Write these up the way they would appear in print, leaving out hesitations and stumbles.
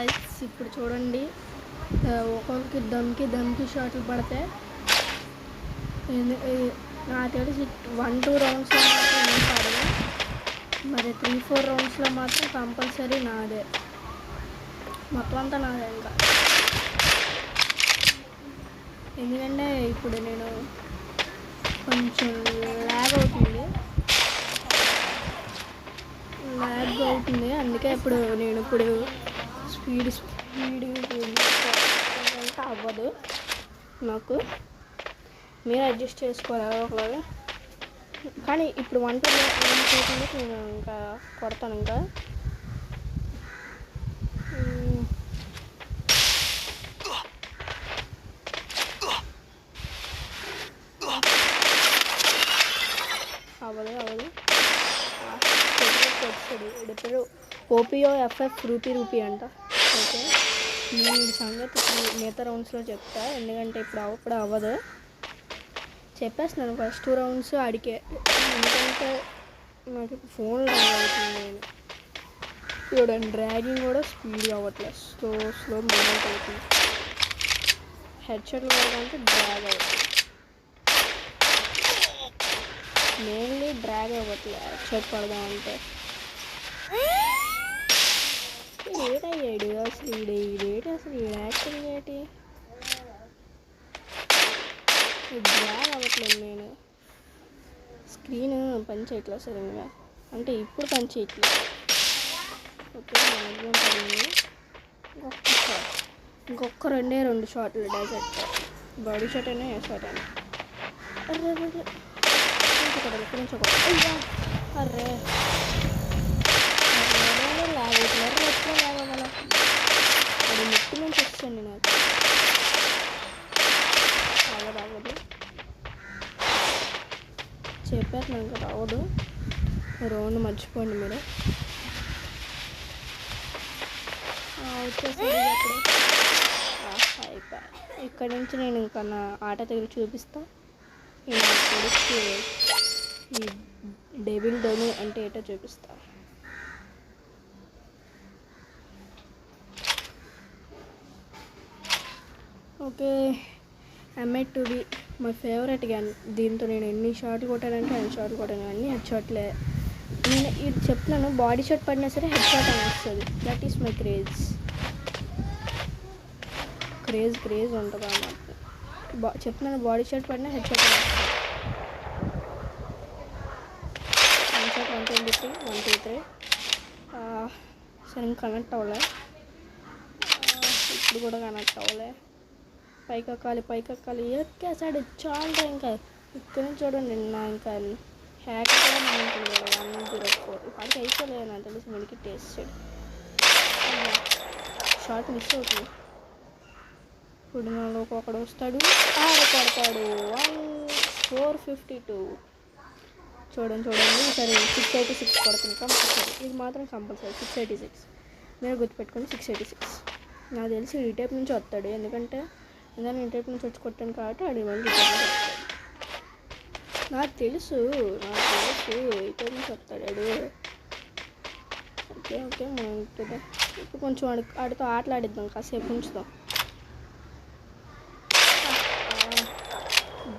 Guys ఇప్పుడు చూడండి, ఒక్కొక్కరికి దమ్కి షాట్లు పడతాయి. నాకు తెలిసి 1-2 రౌండ్స్లో మాత్రం నేను పడదు, మరి 3-4 రౌండ్స్లో మాత్రం కంపల్సరీ నాదే, మొత్తం అంతా నాదే. ఇంకా ఎందుకంటే ఇప్పుడు నేను కొంచెం ల్యాగ్ అవుతుంది, అందుకే నేను ఇప్పుడు స్పీడ్ అవ్వదు నాకు, మీరు అడ్జస్ట్ చేసుకోవాలి ఒకలాగా. కానీ ఇప్పుడు 1-2 నేను ఇంకా కొడతాను. ఇంకా అవ్వదు ఇప్పుడు ఓపీఓ ఎఫ్ఎఫ్ రూపీ అంట. ఓకే, నేను ఈ సంగతి మిగతా రౌండ్స్లో చెప్తా, ఎందుకంటే ఇప్పుడు అవ్వదు. చెప్పేస్తున్నాను ఫస్ట్ 2 రౌండ్స్ అడిగే, ఎందుకంటే నాకు ఇప్పుడు ఫోన్లో అవుతుంది. నేను చూడండి, డ్రాగింగ్ కూడా స్పీడ్ అవ్వట్లేదు, స్లో మూమెంట్ అవుతుంది. హెడ్ షాట్లు పడడానికి డ్రాగ్ అవుతుంది, మెయిన్లీ డ్రాగ్ అవ్వట్లేదు హెడ్ షాట్ పడదామంటే. ఏటయ్యాడు అసలు యాక్టింగ్ ఏంటి, డ్రాగ్ అవ్వట్లేదు. నేను స్క్రీన్ పని చేయట్లేదు సరిగ్గా, అంటే ఇప్పుడు పని చేయట్లేదు. ఓకే, మ్యాక్సిమం పడింది. ఇంకొక 2 షాట్లు డైరెక్ట్ బాడీ షాట్ అయినా ఏ షాట్ అయినా. అర్రే అది ముక్కు నుంచి వస్తుంది, నాకు అవ్వదు. చెప్పారు నాకు రావదు, రౌండ్ మర్చిపోండి మీరు. వచ్చేసరి అయిపోయి ఇక్కడ నుంచి నేను ఇంకా నా ఆట తెగి చూపిస్తా. ఈ కొడుకు ఈ డెవిల్ డోను అంటే ఏటో చూపిస్తా. Okay, MI to be my favourite gun. దీంతో నేను ఎన్ని షాట్లు కొట్టానంటే అన్ని షాట్లు కొట్టాను, అన్నీ హెడ్ షాట్లే. నేను ఇది చెప్తున్నాను, బాడీ షాట్ పడినా సరే హెడ్ షాట్ అని వస్తుంది. దట్ ఈస్ మై క్రేజ్ ఉంటుంది అన్నమాట. చెప్తున్నాను, బాడీ షాట్ పడినా హెడ్ షాట్ అని వస్తుంది. 123 123 సరే కనెక్ట్ అవ్వలే, ఇప్పుడు కూడా కనెక్ట్ అవ్వలే. పైకెక్కాలి ఎక్కేసాడు చాలా. ఇంకా ఇక్కడ నుంచి చూడండి, నా ఇంకా హ్యాక్ కూడా నేను 104 ఇప్పటికి అయిపోలేదు నాకు తెలిసి. మనకి టేస్ట్ షార్ట్ మిస్ అవుతుంది. ఇప్పుడు నాలోకి ఒకడు వస్తాడు, కొడతాడు. 452 చూడండి సరే 686 కొడుతుంది కంపల్సరీ. ఇది మాత్రం కంపల్సరీ 686, మీరు గుర్తుపెట్టుకోండి 686. నాకు తెలిసి ఈ టైప్ నుంచి వస్తాడు, ఎందుకంటే నేను ఈ టైప్ నుంచి వచ్చి కొట్టాను కాబట్టి అది మళ్ళీ నాకు తెలుసు ఈ టైప్ నుంచి వస్తాడు. ఓకే మనం ఇప్పుడు కొంచెం ఆడితో ఆటలాడిద్దాం, కాసేపు ఉంచుదాం.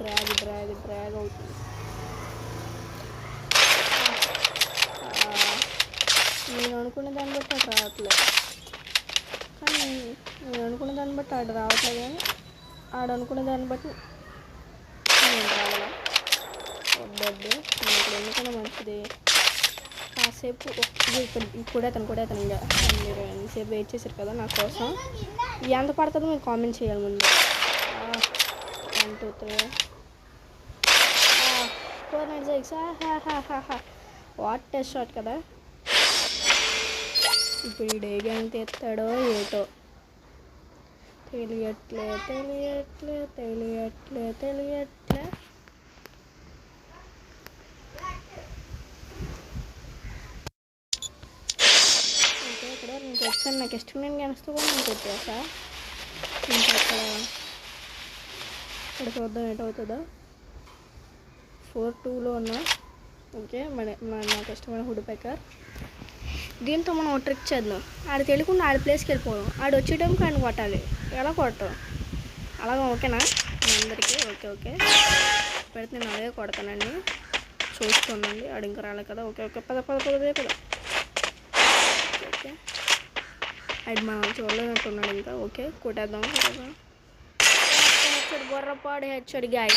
డ్రాగ్ అవుతుంది. నేను అనుకునే దాన్ని బట్టి అటు రావట్లేదు, కానీ నేను అనుకునే దాన్ని బట్టి ఆడు రావట్లేదు, కానీ ఆడు అనుకునే దాన్ని బట్టి నేను రావాలా. వద్దొద్దు, నేను ఇప్పుడు ఎందుకన్నా మంచిది. కాసేపు కూడా అతను ఇంకా మీరు ఎంతసేపు వెయిట్ చేశారు కదా నా కోసం. ఎంత పడుతుందో మీరు కామెంట్ చేయాలి ముందు. 1 2 3 496 వాట్ టెస్ట్ షాట్ కదా. ఇప్పుడు ఈ డేగా ఎంత ఎత్తాడో ఏటో తెలియట్లే. ఓకే, ఇక్కడ నేను వచ్చాను, నాకు ఇష్టం నేను గెలుస్తూ కూడా నేను కొట్టేసా. ఇంకా ఇక్కడ చూద్దాం ఏటవుతుందో. 4-2లో ఉన్నా. ఓకే, నాకు ఇష్టమైన హుడ్ పెక్కర్. దీంతో మనం ఒక ట్రిక్ చేద్దాం. ఆడు తెలియకుండా ఆడి ప్లేస్కి వెళ్ళిపోవడం, ఆడు వచ్చేయడానికి ఆయన కొట్టాలి. ఎలా కొడతాం అలాగా? ఓకేనా అందరికీ? ఓకే ఓకే, పెడితే నేను అలాగే కొడతానండి, చూసుకోనండి. ఆడు ఇంకా రాలే కదా. ఓకే ఓకే, పద పద పద పద. ఓకే, అది మనం చూడలేనట్టున్నాడు ఇంకా. ఓకే, కొట్టేద్దాం కొట్టేద్దాం. హెడ్షాట్ బొర్రపాడు హెడ్షాట్ గాయ్.